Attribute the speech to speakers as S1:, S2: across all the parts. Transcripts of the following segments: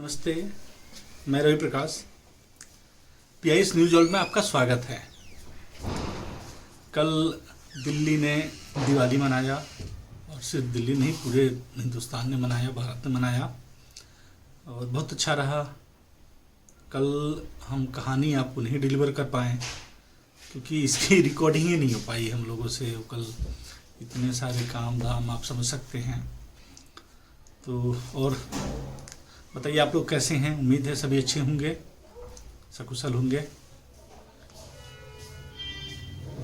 S1: नमस्ते। मैं Ravi Prakash, PIS news world में आपका स्वागत है। कल दिल्ली ने दिवाली मनाया और सिर्फ दिल्ली नहीं, पूरे हिंदुस्तान ने मनाया, भारत ने मनाया और बहुत अच्छा रहा। कल हम कहानी आपको नहीं डिलीवर कर पाए क्योंकि इसकी रिकॉर्डिंग ही नहीं हो पाई हम लोगों से। कल इतने सारे काम धाम आप समझ सकते हैं। तो और बताइए आप लोग कैसे हैं? उम्मीद है सभी अच्छे होंगे, सकुशल होंगे।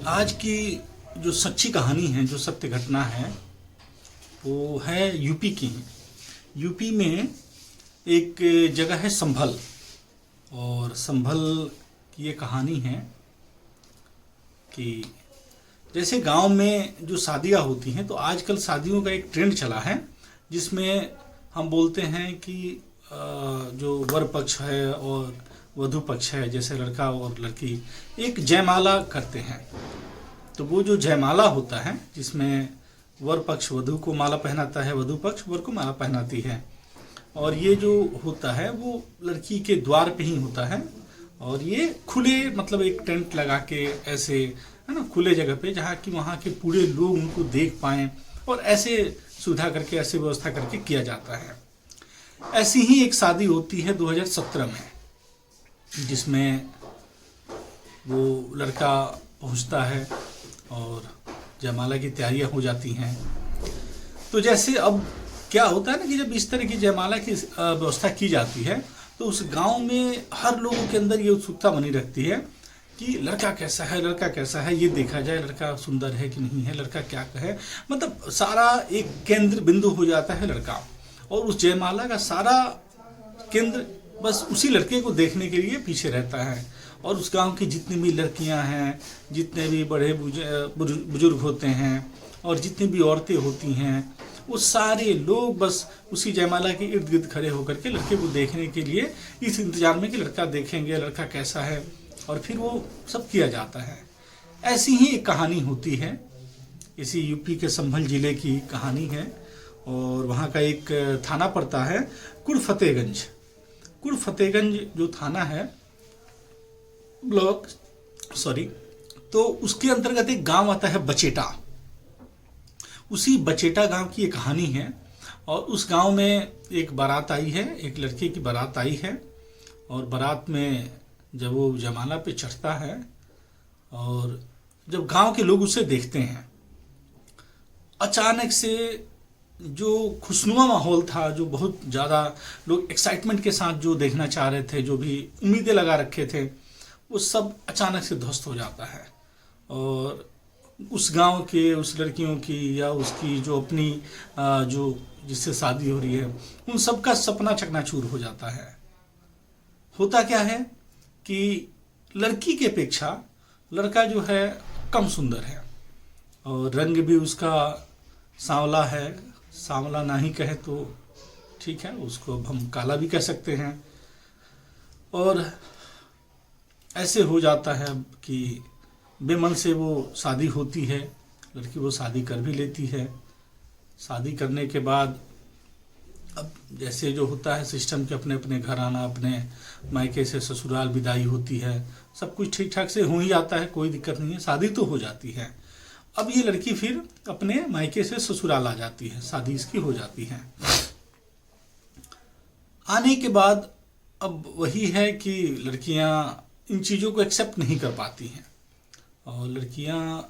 S1: आज की जो सच्ची कहानी है, जो सत्य घटना है, वो है यूपी की। यूपी में एक जगह है संभल, और संभल की ये कहानी है कि जैसे गांव में जो शादियां होती हैं, तो आजकल शादियों का एक ट्रेंड चला है जिसमें हम बोलते हैं कि जो वर पक्ष है और वधू पक्ष है, जैसे लड़का और लड़की एक जयमाला करते हैं। तो वो जो जयमाला होता है जिसमें वर पक्ष वधू को माला पहनाता है, वधू पक्ष वर को माला पहनाती है, और ये जो होता है वो लड़की के द्वार पे ही होता है। और ये खुले, मतलब एक टेंट लगा के ऐसे, है ना, खुले जगह पे, जहाँ कि वहाँ के पूरे लोग उनको देख पाएँ, और ऐसे सुविधा करके, ऐसे व्यवस्था करके किया जाता है। ऐसी ही एक शादी होती है 2017 में, जिसमें वो लड़का पहुंचता है और जयमाला की तैयारियां हो जाती हैं। तो जैसे अब क्या होता है ना कि जब इस तरह की जयमाला की व्यवस्था की जाती है, तो उस गांव में हर लोगों के अंदर ये उत्सुकता बनी रहती है कि लड़का कैसा है, लड़का कैसा है, ये देखा जाए, लड़का सुंदर है कि नहीं है, लड़का क्या है। मतलब सारा एक केंद्र बिंदु हो जाता है लड़का, और उस जयमाला का सारा केंद्र बस उसी लड़के को देखने के लिए पीछे रहता है। और उस गांव की जितनी भी लड़कियां हैं, जितने भी बड़े बुजुर्ग होते हैं, और जितनी भी औरतें होती हैं, वो सारे लोग बस उसी जयमाला के इर्द गिर्द खड़े होकर के लड़के को देखने के लिए इस इंतजार में कि लड़का देखेंगे, लड़का कैसा है, और फिर वो सब किया जाता है। ऐसी ही एक कहानी होती है, इसी यूपी के संभल जिले की कहानी है। और वहाँ का एक थाना पड़ता है कुड़फतेगंज। कुड़फतेगंज जो थाना है, ब्लॉक, सॉरी, तो उसके अंतर्गत एक गांव आता है बचेटा। उसी बचेटा गांव की एक कहानी है। और उस गांव में एक बारात आई है, एक लड़के की बारात आई है, और बारात में जब वो जयमाला पे चढ़ता है, और जब गांव के लोग उसे देखते हैं, अचानक से जो खुशनुमा माहौल था, जो बहुत ज़्यादा लोग एक्साइटमेंट के साथ जो देखना चाह रहे थे, जो भी उम्मीदें लगा रखे थे, वो सब अचानक से ध्वस्त हो जाता है। और उस गांव के, उस लड़कियों की या उसकी जो अपनी जो जिससे शादी हो रही है, उन सब का सपना चकनाचूर हो जाता है। होता क्या है कि लड़की की अपेक्षा लड़का जो है कम सुंदर है, और रंग भी उसका सांवला है। सांवला ना ही कहे तो ठीक है, उसको अब हम काला भी कह सकते हैं। और ऐसे हो जाता है कि बेमन से वो शादी होती है, लड़की वो शादी कर भी लेती है। शादी करने के बाद अब जैसे जो होता है सिस्टम के अपने अपने घर आना, अपने मायके से ससुराल विदाई होती है, सब कुछ ठीक ठाक से हो ही जाता है, कोई दिक्कत नहीं है, शादी तो हो जाती है। अब ये लड़की फिर अपने मायके से ससुराल आ जाती है, शादी इसकी हो जाती है। आने के बाद अब वही है कि लड़कियां इन चीज़ों को एक्सेप्ट नहीं कर पाती हैं, और लड़कियां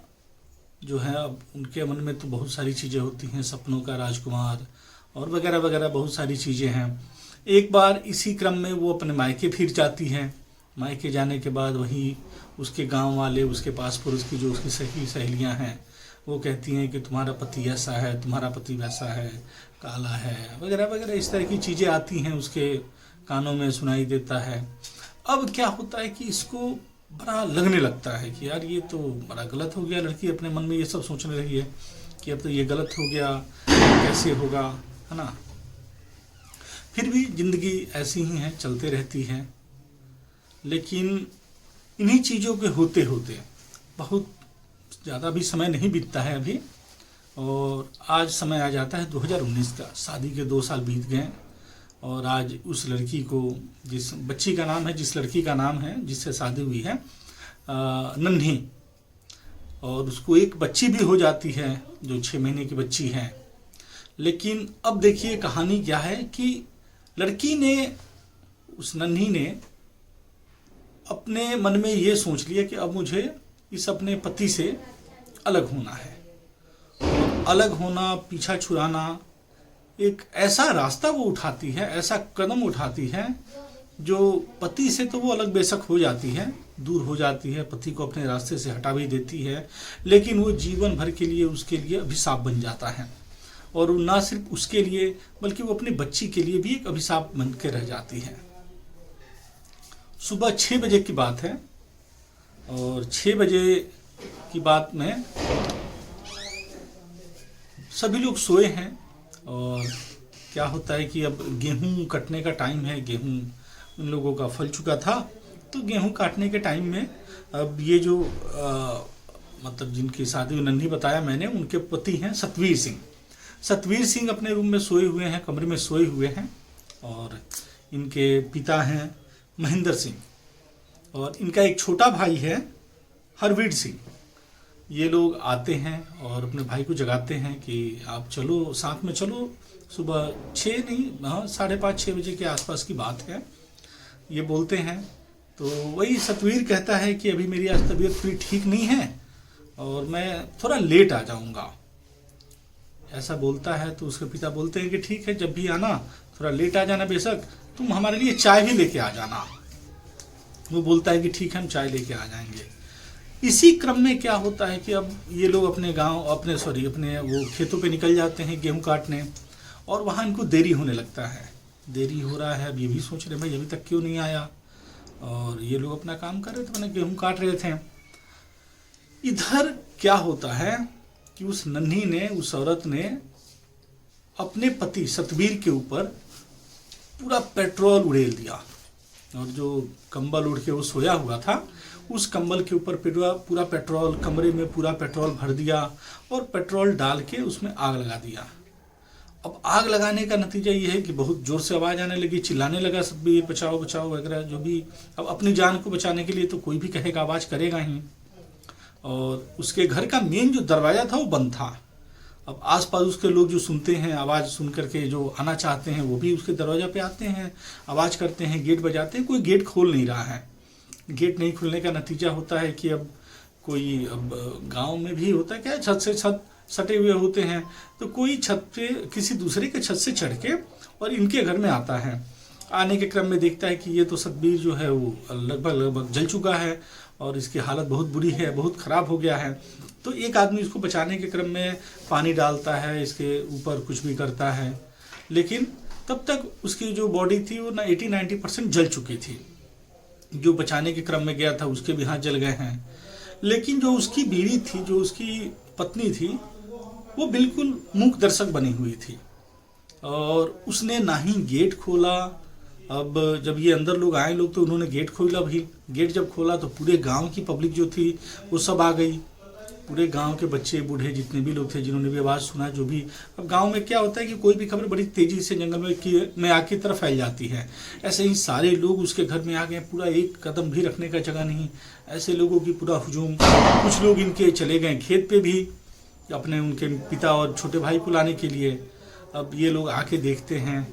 S1: जो है अब उनके मन में तो बहुत सारी चीज़ें होती हैं, सपनों का राजकुमार और वगैरह वगैरह बहुत सारी चीज़ें हैं। एक बार इसी क्रम में वो अपने मायके फिर जाती हैं। मायके जाने के बाद वही उसके गांव वाले, उसके पास पड़ोस की जो उसकी सखी सहेलियां हैं, वो कहती हैं कि तुम्हारा पति ऐसा है, तुम्हारा पति वैसा है, काला है, वगैरह वगैरह, इस तरह की चीज़ें आती हैं, उसके कानों में सुनाई देता है। अब क्या होता है कि इसको बड़ा लगने लगता है कि यार ये तो बड़ा गलत हो गया। लड़की अपने मन में ये सब सोचने रही है कि अब तो ये गलत हो गया, कैसे होगा, है ना। फिर भी जिंदगी ऐसी ही है, चलते रहती है। लेकिन इन्हीं चीज़ों के होते होते बहुत ज़्यादा भी समय नहीं बीतता है अभी, और आज समय आ जाता है 2019 का। शादी के 2 साल बीत गए, और आज उस लड़की को, जिस बच्ची का नाम है, जिस लड़की का नाम है जिससे शादी हुई है नन्ही, और उसको एक बच्ची भी हो जाती है जो 6 महीने की बच्ची है। लेकिन अब देखिए कहानी क्या है कि लड़की ने, उस नन्ही ने अपने मन में ये सोच लिया कि अब मुझे इस अपने पति से अलग होना है। अलग होना, पीछा छुड़ाना, एक ऐसा रास्ता वो उठाती है, ऐसा कदम उठाती है जो पति से तो वो अलग बेशक हो जाती है, दूर हो जाती है, पति को अपने रास्ते से हटा भी देती है, लेकिन वो जीवन भर के लिए उसके लिए अभिशाप बन जाता है। और ना सिर्फ उसके लिए बल्कि वो अपनी बच्ची के लिए भी एक अभिशाप बन के रह जाती है। सुबह 6 बजे की बात है और 6 बजे की बात में सभी लोग सोए हैं और क्या होता है कि अब गेहूं कटने का टाइम है, गेहूं उन लोगों का फल चुका था, तो गेहूं काटने के टाइम में अब ये जो मतलब जिनकी शादी नन्ही बताया मैंने, उनके पति हैं सतवीर सिंह। सतवीर सिंह अपने रूम में सोए हुए हैं, कमरे में सोए हुए हैं, और इनके पिता हैं महेंद्र सिंह और इनका एक छोटा भाई है हरवीर सिंह। ये लोग आते हैं और अपने भाई को जगाते हैं कि आप चलो, साथ में चलो। सुबह 6 नहीं, हाँ 5:30-6 बजे के आसपास की बात है, ये बोलते हैं। तो वही सतवीर कहता है कि अभी मेरी आज तबीयत थोड़ी ठीक नहीं है और मैं थोड़ा लेट आ जाऊंगा, ऐसा बोलता है। तो उसके पिता बोलते हैं कि ठीक है, जब भी आना थोड़ा लेट आ जाना, बेशक तुम हमारे लिए चाय भी लेके आ जाना। वो बोलता है कि ठीक है, हम चाय लेके आ जाएंगे। इसी क्रम में क्या होता है कि अब ये लोग अपने वो खेतों पे निकल जाते हैं गेहूं काटने, और वहाँ इनको देरी होने लगता है। देरी हो रहा है, अब ये भी सोच रहे भाई अभी तक क्यों नहीं आया, और ये लोग अपना काम कर रहे थे, मैंने गेहूं काट रहे थे। इधर क्या होता है कि उस नन्ही ने, उस औरत ने अपने पति सतवीर के ऊपर पूरा पेट्रोल उड़ेल दिया, और जो कंबल उड़ के वो सोया हुआ था उस कंबल के ऊपर पूरा पेट्रोल, कमरे में पूरा पेट्रोल भर दिया और पेट्रोल डाल के उसमें आग लगा दिया। अब आग लगाने का नतीजा ये है कि बहुत जोर से आवाज़ आने लगी, चिल्लाने लगा सतवीर बचाओ बचाओ वगैरह, जो भी। अब अपनी जान को बचाने के लिए तो कोई भी कहेगा, आवाज़ करेगा ही। और उसके घर का मेन जो दरवाज़ा था वो बंद था। अब आसपास उसके लोग जो सुनते हैं, आवाज़ सुन करके जो आना चाहते हैं वो भी उसके दरवाजा पे आते हैं, आवाज़ करते हैं, गेट बजाते हैं, कोई गेट खोल नहीं रहा है। गेट नहीं खुलने का नतीजा होता है कि अब गांव में भी होता है क्या, छत से छत सटे हुए होते हैं, तो कोई छत पे किसी दूसरे के छत से चढ़ के और इनके घर में आता है। आने के क्रम में देखता है कि ये तो सतवीर जो है वो लगभग जल चुका है और इसकी हालत बहुत बुरी है, बहुत ख़राब हो गया है। तो एक आदमी इसको बचाने के क्रम में पानी डालता है, इसके ऊपर कुछ भी करता है, लेकिन तब तक उसकी जो बॉडी थी वो 80-90% जल चुकी थी। जो बचाने के क्रम में गया था उसके भी हाथ जल गए हैं, लेकिन जो उसकी बीवी थी, जो उसकी पत्नी थी, वो बिल्कुल मूक दर्शक बनी हुई थी और उसने ना ही गेट खोला। अब जब ये अंदर लोग आए लोग तो उन्होंने गेट खोला भी। गेट जब खोला तो पूरे गांव की पब्लिक जो थी वो सब आ गई, पूरे गांव के बच्चे बूढ़े जितने भी लोग थे जिन्होंने भी आवाज़ सुना, जो भी। अब गांव में क्या होता है कि कोई भी खबर बड़ी तेजी से जंगल में आग की तरफ फैल जाती है। ऐसे ही सारे लोग उसके घर में आ गए, पूरा एक कदम भी रखने का जगह नहीं, ऐसे लोगों की पूरा हुजूम। कुछ लोग इनके चले गए खेत पे भी अपने उनके पिता और छोटे भाई को लाने के लिए। अब ये लोग आके देखते हैं,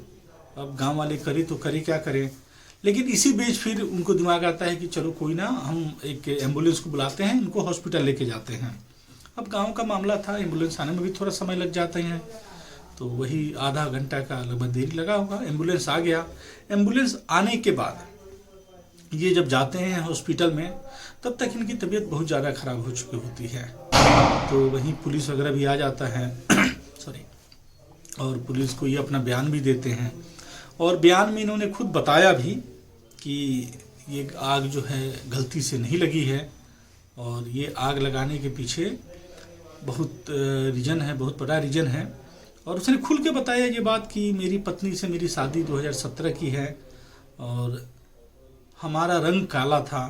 S1: अब गाँव वाले करे तो करे क्या करें, लेकिन इसी बीच फिर उनको दिमाग आता है कि चलो कोई ना, हम एक एम्बुलेंस को बुलाते हैं, इनको हॉस्पिटल लेके जाते हैं। अब गांव का मामला था, एम्बुलेंस आने में भी थोड़ा समय लग जाते हैं, तो वही आधा घंटा का लगभग देरी लगा होगा। एम्बुलेंस आ गया। एम्बुलेंस आने के बाद ये जब जाते हैं हॉस्पिटल में, तब तक इनकी तबीयत बहुत ज़्यादा ख़राब हो चुकी होती है। तो वहीं पुलिस वगैरह भी आ जाता है सॉरी, और पुलिस को ये अपना बयान भी देते हैं, और बयान में इन्होंने खुद बताया भी कि ये आग जो है गलती से नहीं लगी है, और ये आग लगाने के पीछे बहुत रीजन है, बहुत बड़ा रीजन है। और उसने खुल के बताया ये बात कि मेरी पत्नी से मेरी शादी 2017 की है और हमारा रंग काला था,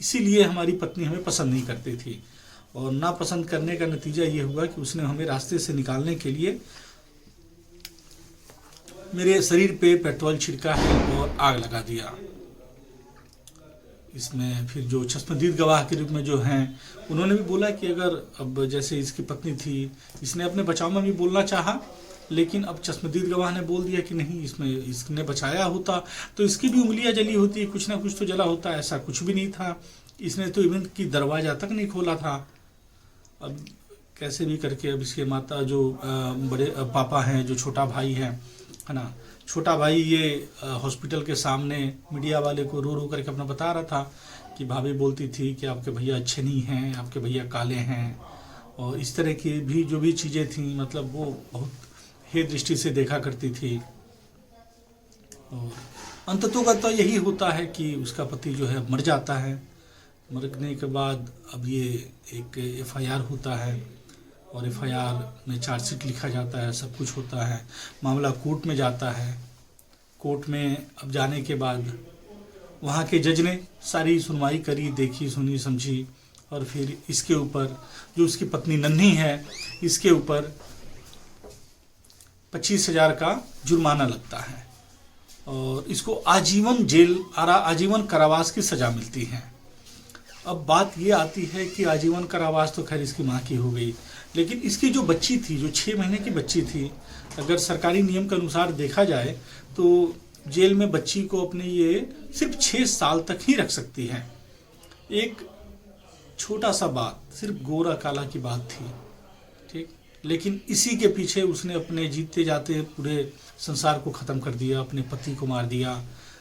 S1: इसीलिए हमारी पत्नी हमें पसंद नहीं करती थी, और ना पसंद करने का नतीजा ये हुआ कि उसने हमें रास्ते से निकालने के लिए मेरे शरीर पे पेट्रोल छिड़का है और आग लगा दिया। इसमें फिर जो चश्मदीद गवाह के रूप में जो हैं उन्होंने भी बोला कि अगर अब जैसे इसकी पत्नी थी, इसने अपने बचाव में भी बोलना चाहा, लेकिन अब चश्मदीद गवाह ने बोल दिया कि नहीं, इसमें इसने बचाया होता तो इसकी भी उंगलियां जली होती, कुछ ना कुछ तो जला होता। ऐसा कुछ भी नहीं था, इसने तो इवेंट की दरवाजा तक नहीं खोला था। अब कैसे भी करके अब इसके माता जो बड़े पापा हैं, जो छोटा भाई है ना, छोटा भाई ये हॉस्पिटल के सामने मीडिया वाले को रो रो करके अपना बता रहा था कि भाभी बोलती थी कि आपके भैया अच्छे नहीं हैं, आपके भैया काले हैं, और इस तरह की भी जो भी चीज़ें थी, मतलब वो बहुत हे दृष्टि से देखा करती थी। और अंततोगत यही होता है कि उसका पति जो है मर जाता है। मरने के बाद अब ये एक एफआईआर होता है और एफआईआर में चार्जशीट लिखा जाता है, सब कुछ होता है, मामला कोर्ट में जाता है। कोर्ट में अब जाने के बाद वहाँ के जज ने सारी सुनवाई करी, देखी, सुनी, समझी, और फिर इसके ऊपर जो उसकी पत्नी नन्ही है, इसके ऊपर 25,000 का जुर्माना लगता है और इसको आजीवन जेल, आजीवन कारावास की सज़ा मिलती है। अब बात ये आती है कि आजीवन कारावास तो खैर इसकी माँ की हो गई, लेकिन इसकी जो बच्ची थी, जो 6 महीने की बच्ची थी, अगर सरकारी नियम के अनुसार देखा जाए तो जेल में बच्ची को अपने ये सिर्फ 6 साल तक ही रख सकती है। एक छोटा सा बात, सिर्फ गोरा काला की बात थी, ठीक, लेकिन इसी के पीछे उसने अपने जीते जाते पूरे संसार को ख़त्म कर दिया, अपने पति को मार दिया।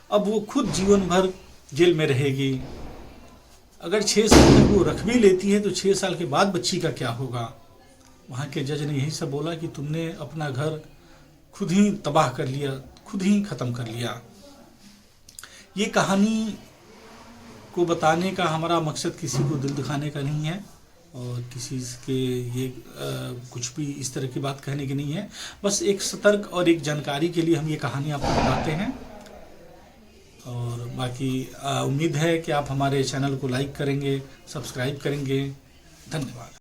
S1: अब वो खुद जीवन भर जेल में रहेगी। अगर 6 साल तक वो रख भी लेती है तो 6 साल के बाद बच्ची का क्या होगा। वहाँ के जज ने यही सब बोला कि तुमने अपना घर खुद ही तबाह कर लिया, खुद ही ख़त्म कर लिया। ये कहानी को बताने का हमारा मकसद किसी को दिल दिखाने का नहीं है और किसी के ये कुछ भी इस तरह की बात कहने की नहीं है। बस एक सतर्क और एक जानकारी के लिए हम ये कहानी आपको बताते हैं। और बाकी उम्मीद है कि आप हमारे चैनल को लाइक करेंगे, सब्सक्राइब करेंगे। धन्यवाद।